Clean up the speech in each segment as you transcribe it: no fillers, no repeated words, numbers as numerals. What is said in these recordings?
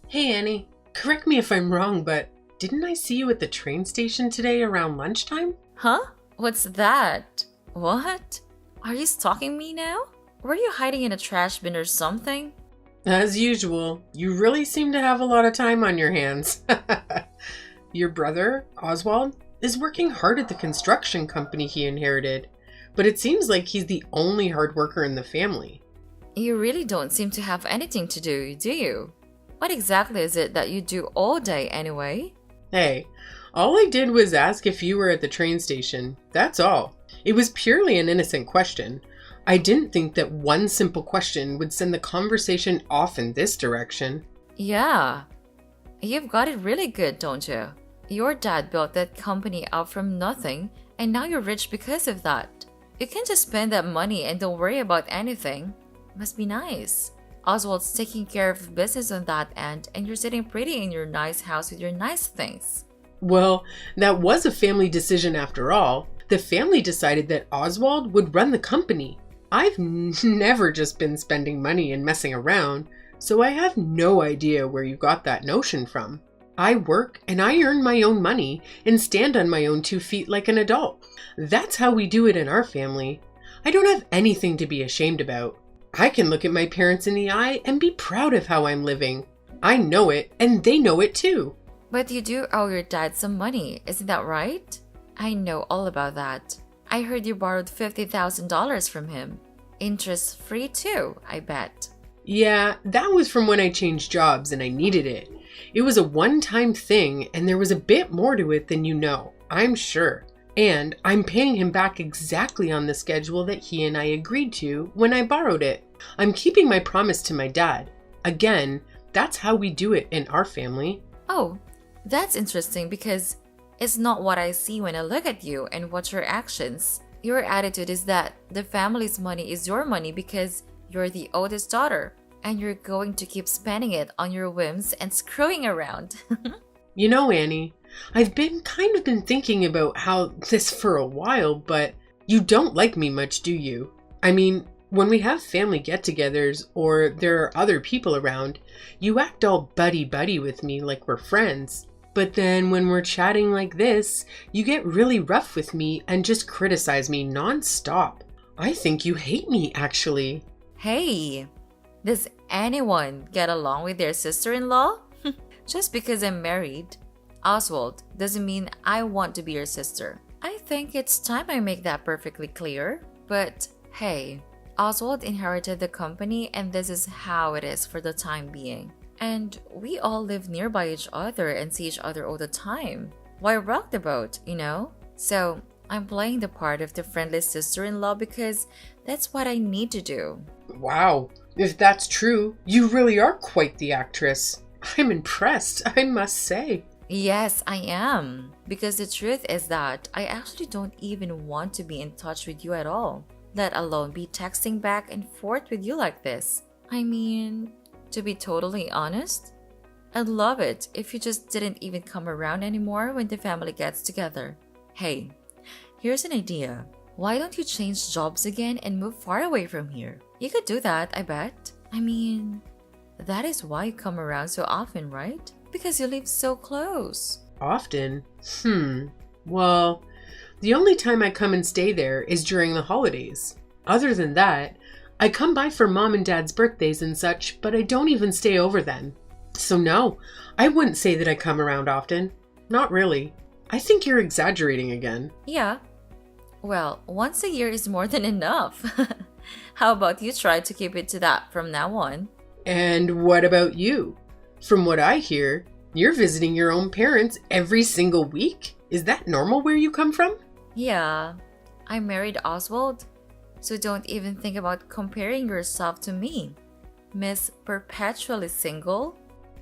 Hey Annie, correct me if I'm wrong, but didn't I see you at the train station today around lunchtime? Huh? What's that? What? Are you stalking me now? Were you hiding in a trash bin or something? As usual, you really seem to have a lot of time on your hands. Your brother, Oswald, is working hard at the construction company he inherited, but it seems like he's the only hard worker in the family. You really don't seem to have anything to do you? What exactly is it that you do all day anyway? Hey, all I did was ask if you were at the train station. That's all. It was purely an innocent question. I didn't think that one simple question would send the conversation off in this direction. Yeah. You've got it really good, don't you? Your dad built that company out from nothing, and now you're rich because of that. You can just spend that money and don't worry about anything. Must be nice. Oswald's taking care of the business on that end, and you're sitting pretty in your nice house with your nice things. Well, that was a family decision after all. The family decided that Oswald would run the company. I've never just been spending money and messing around, so I have no idea where you got that notion from. I work and I earn my own money and stand on my own 2 feet like an adult. That's how we do it in our family. I don't have anything to be ashamed about. I can look at my parents in the eye and be proud of how I'm living. I know it and they know it too. But you do owe your dad some money, isn't that right? I know all about that. I heard you borrowed $50,000 from him. Interest-free too, I bet. Yeah, that was from when I changed jobs and I needed it. It was a one-time thing and there was a bit more to it than you know, I'm sure. And I'm paying him back exactly on the schedule that he and I agreed to when I borrowed it. I'm keeping my promise to my dad. Again, that's how we do it in our family. Oh, that's interesting because it's not what I see when I look at you and watch your actions. Your attitude is that the family's money is your money because you're the oldest daughter and you're going to keep spending it on your whims and screwing around. You know, Annie, I've been thinking about how this for a while, but you don't like me much, do you? I mean, when we have family get-togethers or there are other people around, you act all buddy-buddy with me like we're friends. But then when we're chatting like this, you get really rough with me and just criticize me non-stop. I think you hate me, actually. Hey, does anyone get along with their sister-in-law? Just because I'm married, Oswald, doesn't mean I want to be your sister. I think it's time I make that perfectly clear. But hey, Oswald inherited the company and this is how it is for the time being. And we all live nearby each other and see each other all the time. Why rock the boat, you know? So I'm playing the part of the friendly sister-in-law because that's what I need to do. Wow, if that's true, you really are quite the actress. I'm impressed, I must say. Yes, I am. Because the truth is that I actually don't even want to be in touch with you at all, let alone be texting back and forth with you like this. I mean, to be totally honest, I'd love it if you just didn't even come around anymore when the family gets together. Hey, here's an idea. Why don't you change jobs again and move far away from here? You could do that, I bet. I mean, that is why you come around so often, right? Because you live so close. Often? Well, the only time I come and stay there is during the holidays. Other than that, I come by for mom and dad's birthdays and such, but I don't even stay over then. So no, I wouldn't say that I come around often. Not really. I think you're exaggerating again. Yeah. Well, once a year is more than enough. How about you try to keep it to that from now on? And what about you? From what I hear, you're visiting your own parents every single week? Is that normal where you come from? Yeah, I married Oswald, so don't even think about comparing yourself to me. Miss Perpetually Single.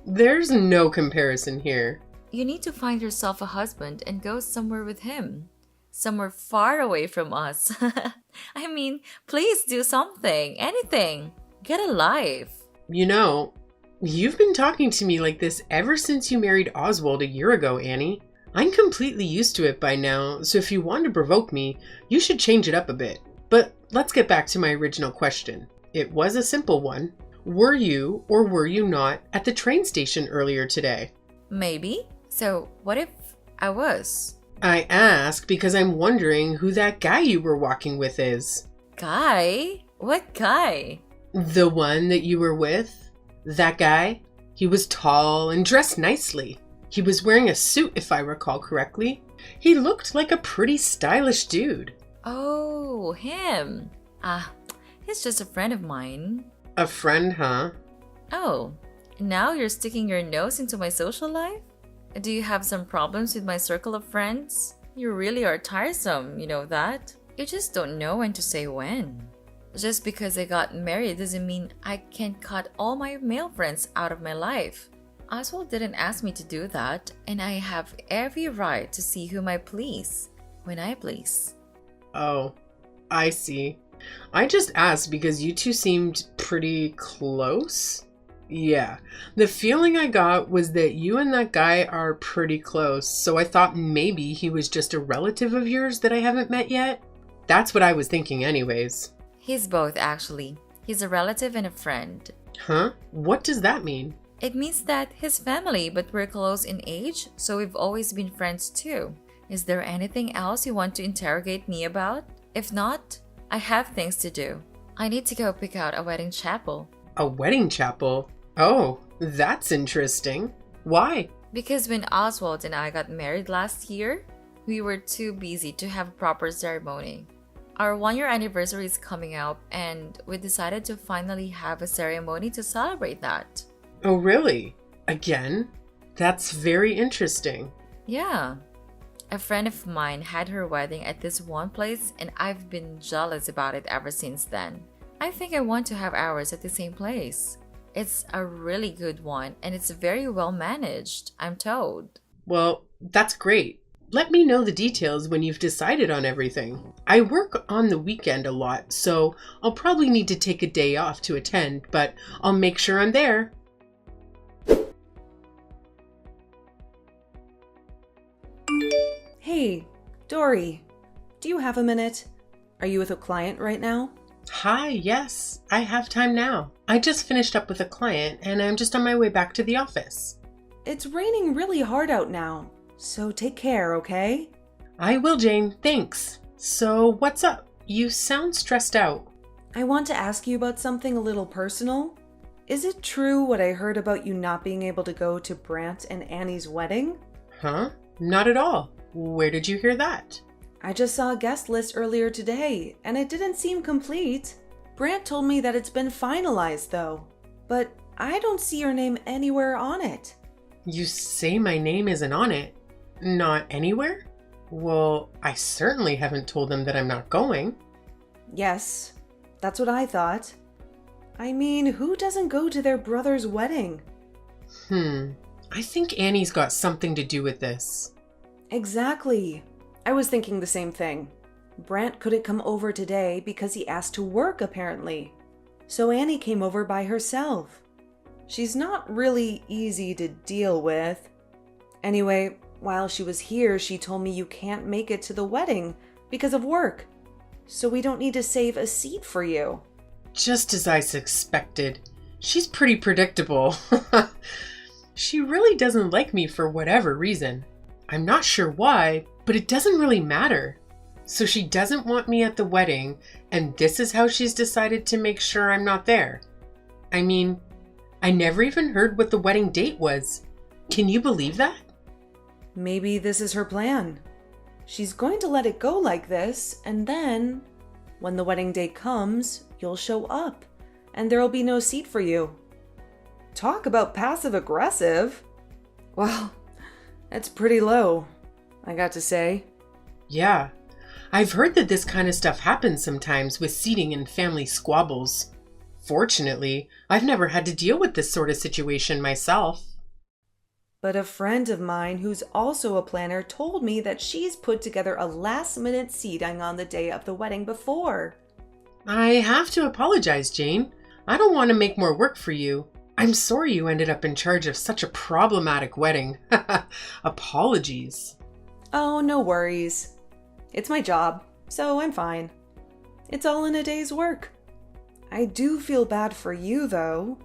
There's no comparison here. You need to find yourself a husband and go somewhere with him. Somewhere far away from us. I mean, please do something, anything. Get a life. You know, you've been talking to me like this ever since you married Oswald a year ago, Annie. I'm completely used to it by now, so if you want to provoke me, you should change it up a bit. But let's get back to my original question. It was a simple one. Were you or were you not at the train station earlier today? Maybe. So, what if I was? I ask because I'm wondering who that guy you were walking with is. Guy? What guy? The one that you were with? That guy? He was tall and dressed nicely. He was wearing a suit, if I recall correctly. He looked like a pretty stylish dude. Oh, him. He's just a friend of mine. A friend, huh? Oh, now you're sticking your nose into my social life? Do you have some problems with my circle of friends? You really are tiresome, you know that? You just don't know when to say when. Just because I got married doesn't mean I can cut all my male friends out of my life. Oswald didn't ask me to do that, and I have every right to see whom I please, when I please. Oh, I see. I just asked because you two seemed pretty close. Yeah, the feeling I got was that you and that guy are pretty close, so I thought maybe he was just a relative of yours that I haven't met yet. That's what I was thinking anyways. He's both, actually. He's a relative and a friend. Huh? What does that mean? It means that his family, but we're close in age, so we've always been friends too. Is there anything else you want to interrogate me about? If not, I have things to do. I need to go pick out a wedding chapel. A wedding chapel? Oh, that's interesting. Why? Because when Oswald and I got married last year, we were too busy to have a proper ceremony. Our 1-year anniversary is coming up, and we decided to finally have a ceremony to celebrate that. Oh, really? Again? That's very interesting. Yeah. A friend of mine had her wedding at this one place, and I've been jealous about it ever since then. I think I want to have ours at the same place. It's a really good one, and it's very well managed, I'm told. Well, that's great. Let me know the details when you've decided on everything. I work on the weekend a lot, so I'll probably need to take a day off to attend, but I'll make sure I'm there. Hey, Dory, do you have a minute? Are you with a client right now? Hi, yes, I have time now. I just finished up with a client and I'm just on my way back to the office. It's raining really hard out now, so take care, okay? I will, Jane, thanks. So what's up? You sound stressed out. I want to ask you about something a little personal. Is it true what I heard about you not being able to go to Brant and Annie's wedding? Huh? Not at all. Where did you hear that? I just saw a guest list earlier today, and it didn't seem complete. Brant told me that it's been finalized, though. But I don't see your name anywhere on it. You say my name isn't on it? Not anywhere? Well, I certainly haven't told them that I'm not going. Yes, that's what I thought. I mean, who doesn't go to their brother's wedding? I think Annie's got something to do with this. Exactly. I was thinking the same thing. Brant couldn't come over today because he asked to work, apparently. So Annie came over by herself. She's not really easy to deal with. Anyway, while she was here, she told me you can't make it to the wedding because of work. So we don't need to save a seat for you. Just as I suspected. She's pretty predictable. She really doesn't like me for whatever reason. I'm not sure why, but it doesn't really matter. So she doesn't want me at the wedding, and this is how she's decided to make sure I'm not there. I mean, I never even heard what the wedding date was. Can you believe that? Maybe this is her plan. She's going to let it go like this, and then, when the wedding day comes, you'll show up, and there'll be no seat for you. Talk about passive-aggressive. Well, that's pretty low, I got to say. Yeah, I've heard that this kind of stuff happens sometimes with seating and family squabbles. Fortunately, I've never had to deal with this sort of situation myself. But a friend of mine who's also a planner told me that she's put together a last-minute seating on the day of the wedding before. I have to apologize, Jane. I don't want to make more work for you. I'm sorry you ended up in charge of such a problematic wedding. Apologies. Oh, no worries. It's my job, so I'm fine. It's all in a day's work. I do feel bad for you, though.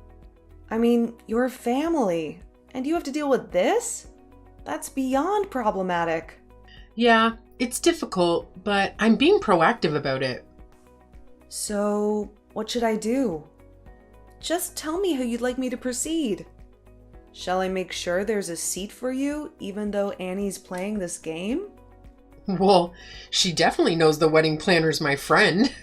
I mean, you're family, and you have to deal with this? That's beyond problematic. Yeah, it's difficult, but I'm being proactive about it. So, what should I do? Just tell me how you'd like me to proceed. Shall I make sure there's a seat for you, even though Annie's playing this game? Well, she definitely knows the wedding planner's my friend.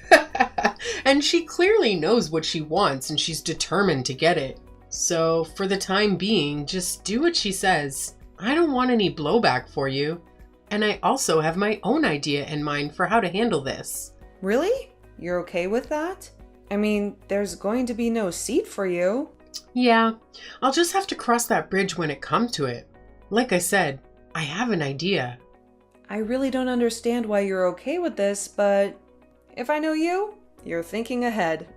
And she clearly knows what she wants and she's determined to get it. So, for the time being, just do what she says. I don't want any blowback for you. And I also have my own idea in mind for how to handle this. Really? You're okay with that? I mean, there's going to be no seat for you. Yeah, I'll just have to cross that bridge when it comes to it. Like I said, I have an idea. I really don't understand why you're okay with this, but if I know you, you're thinking ahead.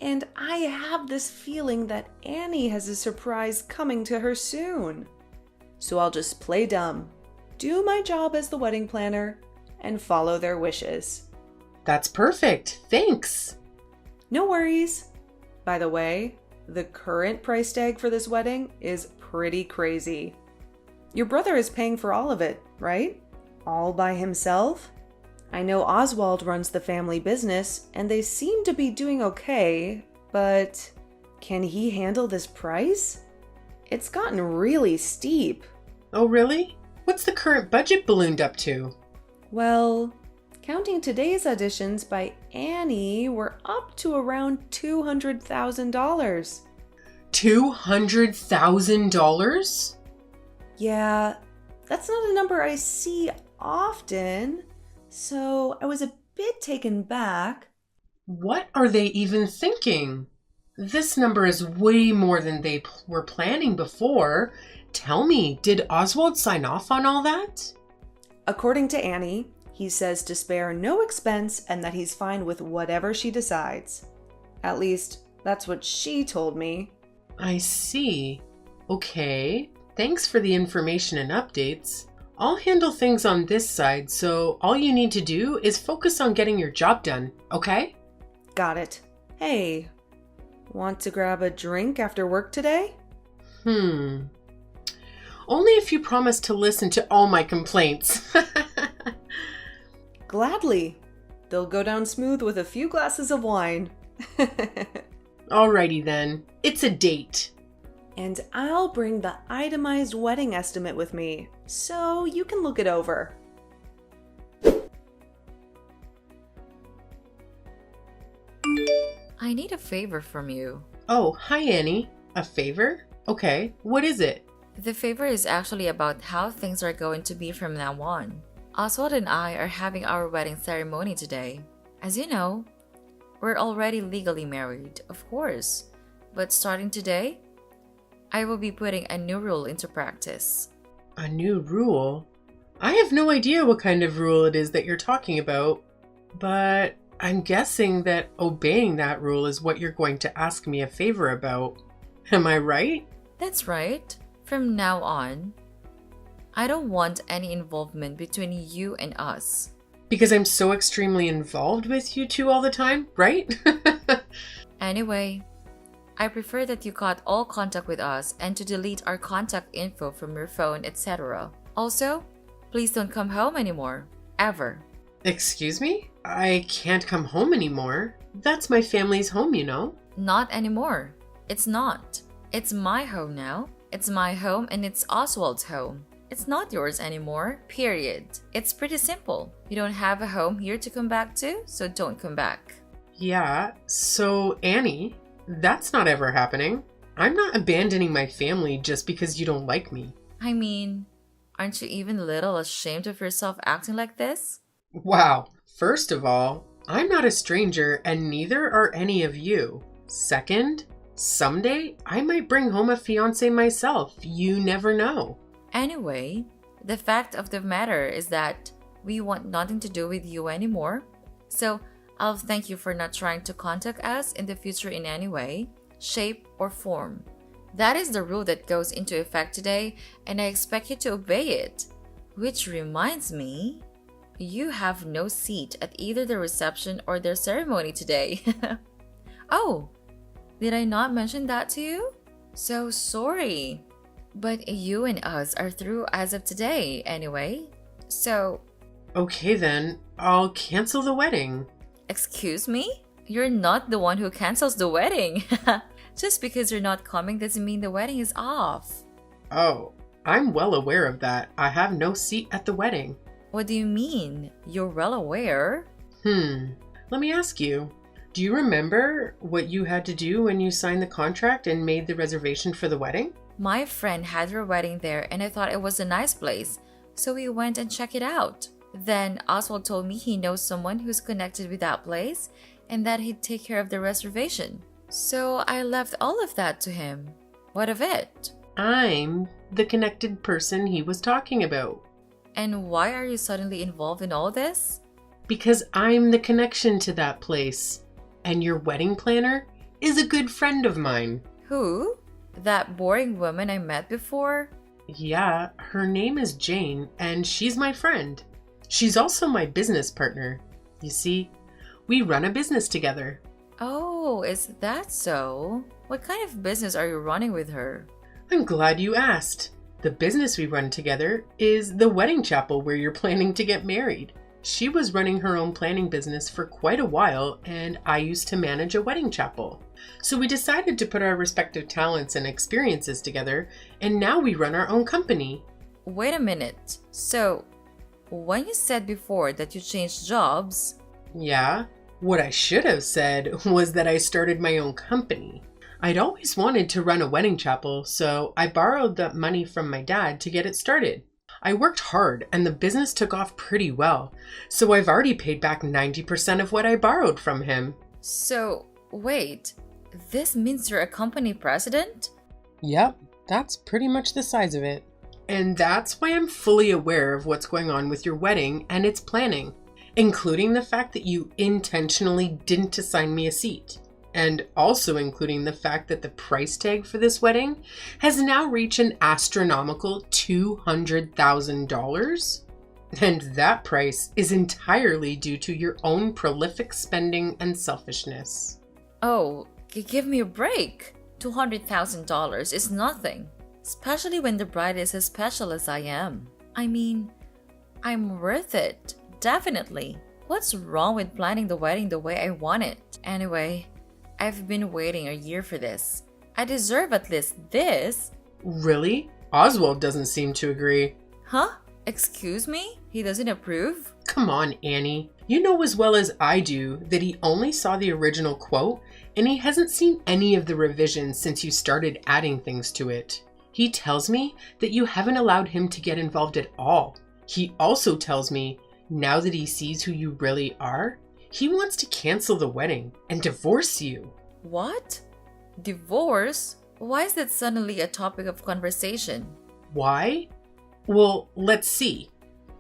And I have this feeling that Annie has a surprise coming to her soon. So I'll just play dumb, do my job as the wedding planner, and follow their wishes. That's perfect. Thanks. No worries. By the way, the current price tag for this wedding is pretty crazy. Your brother is paying for all of it, right? All by himself? I know Oswald runs the family business, and they seem to be doing okay, but can he handle this price? It's gotten really steep. Oh, really? What's the current budget ballooned up to? Well, counting today's auditions by Annie, we're up to around $200,000. $200,000? Yeah, that's not a number I see often, so I was a bit taken back. What are they even thinking? This number is way more than they were planning before. Tell me, did Oswald sign off on all that? According to Annie, he says to spare no expense and that he's fine with whatever she decides. At least, that's what she told me. I see. Okay. Thanks for the information and updates. I'll handle things on this side, so all you need to do is focus on getting your job done, okay? Got it. Hey, want to grab a drink after work today? Only if you promise to listen to all my complaints. Gladly. They'll go down smooth with a few glasses of wine. Alrighty then. It's a date. And I'll bring the itemized wedding estimate with me, so you can look it over. I need a favor from you. Oh, hi Annie. A favor? Okay, what is it? The favor is actually about how things are going to be from now on. Oswald and I are having our wedding ceremony today. As you know, we're already legally married, of course. But starting today, I will be putting a new rule into practice. A new rule? I have no idea what kind of rule it is that you're talking about, but I'm guessing that obeying that rule is what you're going to ask me a favor about. Am I right? That's right. From now on, I don't want any involvement between you and us. Because I'm so extremely involved with you two all the time, right? Anyway, I prefer that you cut all contact with us and to delete our contact info from your phone, etc. Also, please don't come home anymore. Ever. Excuse me? I can't come home anymore. That's my family's home, you know. Not anymore. It's not. It's my home now. It's my home and it's Oswald's home. It's not yours anymore, period. It's pretty simple. You don't have a home here to come back to, so don't come back. Yeah, so Annie, that's not ever happening. I'm not abandoning my family just because you don't like me. I mean, aren't you even a little ashamed of yourself acting like this? Wow. First of all, I'm not a stranger and neither are any of you. Second, someday I might bring home a fiancé myself. You never know. Anyway, the fact of the matter is that we want nothing to do with you anymore. So I'll thank you for not trying to contact us in the future in any way, shape, or form. That is the rule that goes into effect today, and I expect you to obey it. Which reminds me, You have no seat at either the reception or their ceremony today. Oh, did I not mention that to you? So sorry. But you and us are through as of today, anyway. So, Okay then, I'll cancel the wedding. excuse me? You're not the one who cancels the wedding. Just because you're not coming doesn't mean the wedding is off. Oh, I'm well aware of that. I have no seat at the wedding. What do you mean? You're well aware? Let me ask you. Do you remember what you had to do when you signed the contract and made the reservation for the wedding? My friend had her wedding there and I thought it was a nice place, so we went and checked it out. Then Oswald told me he knows someone who's connected with that place and that he'd take care of the reservation. So I left all of that to him. What of it? I'm the connected person he was talking about. And why are you suddenly involved in all this? Because I'm the connection to that place. And your wedding planner is a good friend of mine. Who? That boring woman I met before? Yeah, her name is Jane, and she's my friend. She's also my business partner. You see, we run a business together. Oh, is that so? What kind of business are you running with her? I'm glad you asked. The business we run together is the wedding chapel where you're planning to get married. She was running her own planning business for quite a while, and I used to manage a wedding chapel. So we decided to put our respective talents and experiences together, and now we run our own company. Wait a minute. So, when you said before that you changed jobs, Yeah, what I should have said was that I started my own company. I'd always wanted to run a wedding chapel, so I borrowed the money from my dad to get it started. I worked hard and the business took off pretty well, so I've already paid back 90% of what I borrowed from him. so wait, this means you're a company president? Yep, that's pretty much the size of it. And that's why I'm fully aware of what's going on with your wedding and its planning, including the fact that you intentionally didn't assign me a seat. And also including the fact that the price tag for this wedding has now reached an astronomical $200,000. And that price is entirely due to your own prolific spending and selfishness. Oh, give me a break. $200,000 is nothing, especially when the bride is as special as I am. I mean, I'm worth it, definitely. What's wrong with planning the wedding the way I want it? Anyway, I've been waiting a year for this. I deserve at least this. Really? Oswald doesn't seem to agree. Huh? Excuse me? He doesn't approve? Come on, Annie. You know as well as I do that he only saw the original quote and he hasn't seen any of the revisions since you started adding things to it. He tells me that you haven't allowed him to get involved at all. He also tells me, now that he sees who you really are, he wants to cancel the wedding and divorce you. What? Divorce? Why is that suddenly a topic of conversation? Why? Well, let's see.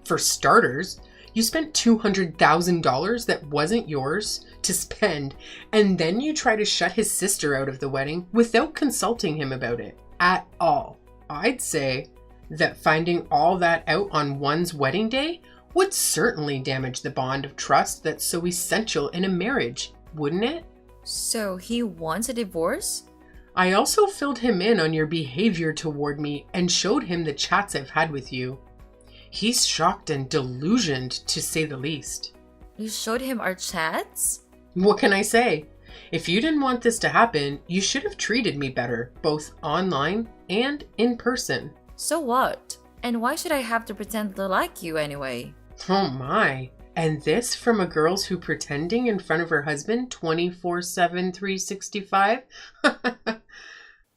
For starters, you spent $200,000 that wasn't yours to spend, and then you try to shut his sister out of the wedding without consulting him about it at all. I'd say that finding all that out on one's wedding day would certainly damage the bond of trust that's so essential in a marriage, wouldn't it? So he wants a divorce? I also filled him in on your behavior toward me and showed him the chats I've had with you. He's shocked and delusioned, to say the least. You showed him our chats? What can I say? If you didn't want this to happen, you should have treated me better, both online and in person. So what? And why should I have to pretend to like you anyway? Oh my. And this from a girl who's pretending in front of her husband 24/7, 365?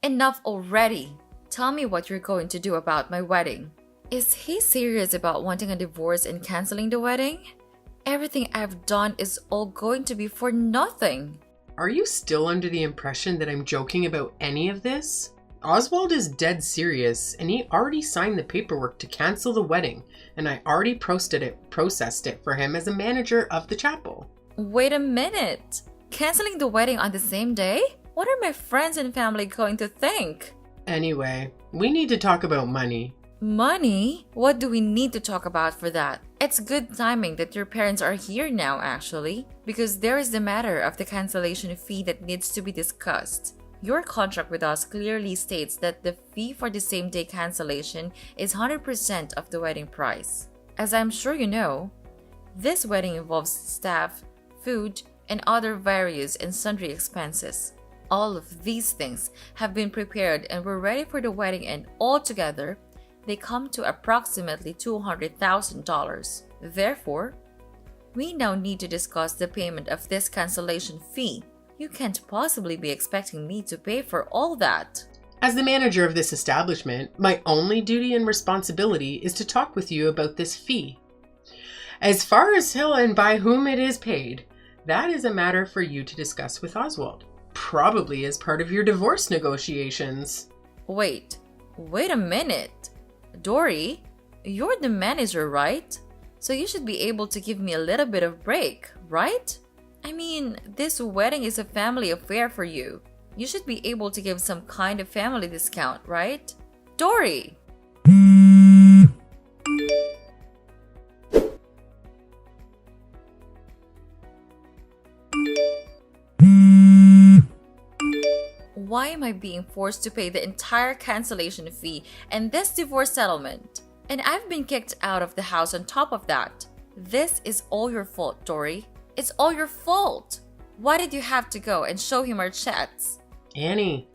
Enough already. Tell me what you're going to do about my wedding. Is he serious about wanting a divorce and canceling the wedding? Everything I've done is all going to be for nothing. Are you still under the impression that I'm joking about any of this? Oswald is dead serious, and he already signed the paperwork to cancel the wedding, and I already processed it for him as a manager of the chapel. Wait a minute. Canceling the wedding on the same day? What are my friends and family going to think? Anyway, we need to talk about money. Money? What do we need to talk about for that? It's good timing that your parents are here now, actually, because there is the matter of the cancellation fee that needs to be discussed. Your contract with us clearly states that the fee for the same-day cancellation is 100% of the wedding price. As I'm sure you know, this wedding involves staff, food, and other various and sundry expenses. All of these things have been prepared and we're ready for the wedding, and altogether, they come to approximately $200,000. Therefore, we now need to discuss the payment of this cancellation fee. You can't possibly be expecting me to pay for all that. As the manager of this establishment, my only duty and responsibility is to talk with you about this fee. As far as how and by whom it is paid, that is a matter for you to discuss with Oswald, probably as part of your divorce negotiations. Wait a minute. Dory, you're the manager, right? So you should be able to give me a little bit of break, right? I mean, this wedding is a family affair for you. You should be able to give some kind of family discount, right? Dory! Why am I being forced to pay the entire cancellation fee and this divorce settlement? And I've been kicked out of the house on top of that. This is all your fault, Dory. It's all your fault. Why did you have to go and show him our chats? Annie,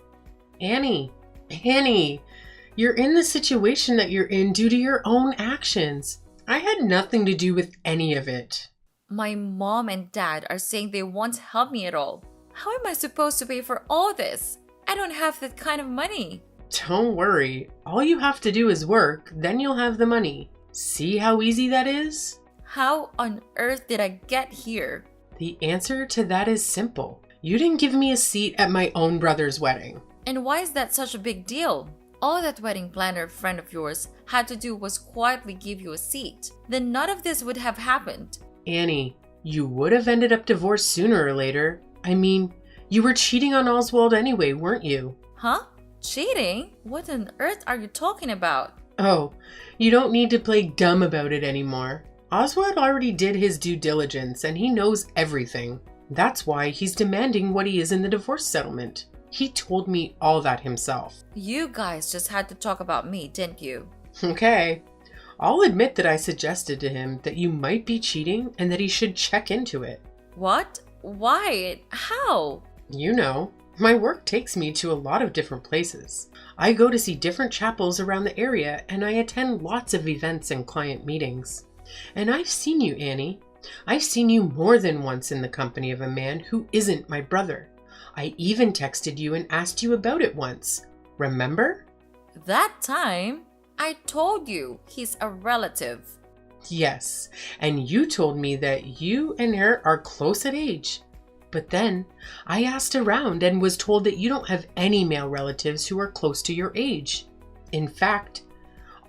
you're in the situation that you're in due to your own actions. I had nothing to do with any of it. My mom and dad are saying they won't help me at all. How am I supposed to pay for all this? I don't have that kind of money. Don't worry. All you have to do is work, then you'll have the money. See how easy that is? How on earth did I get here? The answer to that is simple. You didn't give me a seat at my own brother's wedding. And why is that such a big deal? All that wedding planner friend of yours had to do was quietly give you a seat. Then none of this would have happened. Annie, you would have ended up divorced sooner or later. I mean, you were cheating on Oswald anyway, weren't you? Huh? Cheating? What on earth are you talking about? Oh, you don't need to play dumb about it anymore. Oswald already did his due diligence and he knows everything. That's why he's demanding what he is in the divorce settlement. He told me all that himself. You guys just had to talk about me, didn't you? Okay. I'll admit that I suggested to him that you might be cheating and that he should check into it. What? Why? How? You know, my work takes me to a lot of different places. I go to see different chapels around the area and I attend lots of events and client meetings. And I've seen you, Annie. I've seen you more than once in the company of a man who isn't my brother. I even texted you and asked you about it once. Remember? That time, I told you he's a relative. Yes, and you told me that you and her are close at age. But then I asked around and was told that you don't have any male relatives who are close to your age. In fact,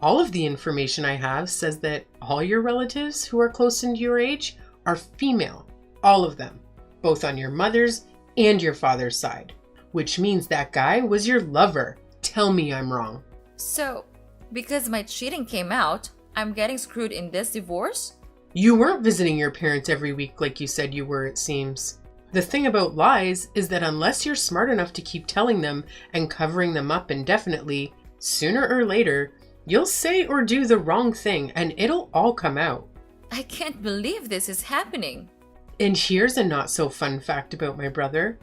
all of the information I have says that all your relatives who are close to your age are female. All of them. Both on your mother's and your father's side. Which means that guy was your lover. Tell me I'm wrong. So, because my cheating came out, I'm getting screwed in this divorce? You weren't visiting your parents every week like you said you were, it seems. The thing about lies is that unless you're smart enough to keep telling them and covering them up indefinitely, sooner or later, you'll say or do the wrong thing and it'll all come out. I can't believe this is happening. And here's a not so fun fact about my brother.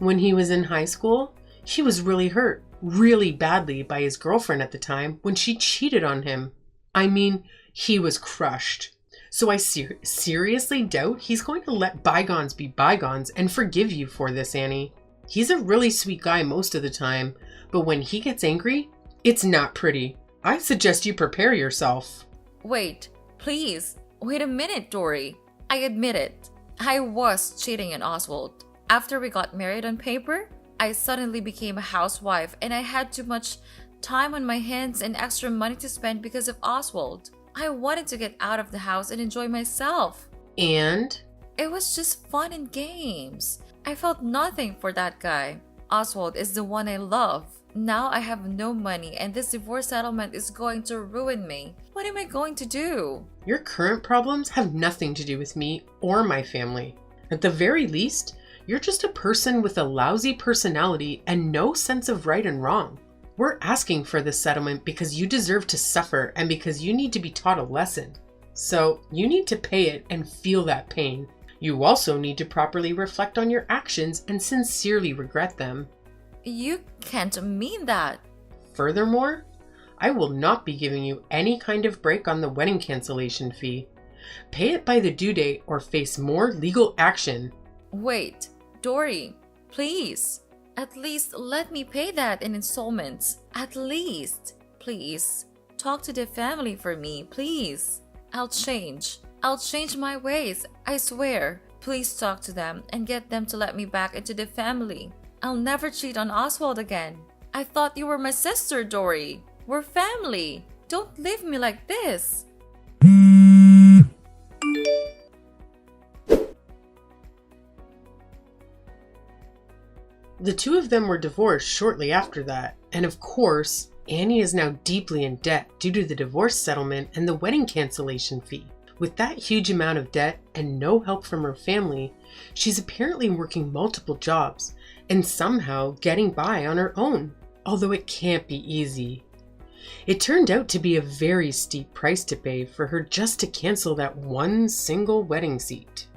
When he was in high school, he was really hurt, really badly by his girlfriend at the time when she cheated on him. I mean, he was crushed. So I seriously doubt he's going to let bygones be bygones and forgive you for this, Annie. He's a really sweet guy most of the time, but when he gets angry, it's not pretty. I suggest you prepare yourself. Wait, please. Wait a minute, Dory. I admit it. I was cheating on Oswald. After we got married on paper, I suddenly became a housewife and I had too much time on my hands and extra money to spend because of Oswald. I wanted to get out of the house and enjoy myself. And? It was just fun and games. I felt nothing for that guy. Oswald is the one I love. Now I have no money and this divorce settlement is going to ruin me. What am I going to do? Your current problems have nothing to do with me or my family. At the very least, you're just a person with a lousy personality and no sense of right and wrong. We're asking for this settlement because you deserve to suffer and because you need to be taught a lesson. So you need to pay it and feel that pain. You also need to properly reflect on your actions and sincerely regret them. You can't mean that. Furthermore, I will not be giving you any kind of break on the wedding cancellation fee. Pay it by the due date or face more legal action. Wait, Dory, please. At least let me pay that in installments. At least. Please. Talk to the family for me, please. I'll change. I'll change my ways, I swear. Please talk to them and get them to let me back into the family. I'll never cheat on Oswald again. I thought you were my sister, Dory. We're family. Don't leave me like this. The two of them were divorced shortly after that, and of course, Annie is now deeply in debt due to the divorce settlement and the wedding cancellation fee. With that huge amount of debt and no help from her family, she's apparently working multiple jobs and somehow getting by on her own, although it can't be easy. It turned out to be a very steep price to pay for her just to cancel that one single wedding seat.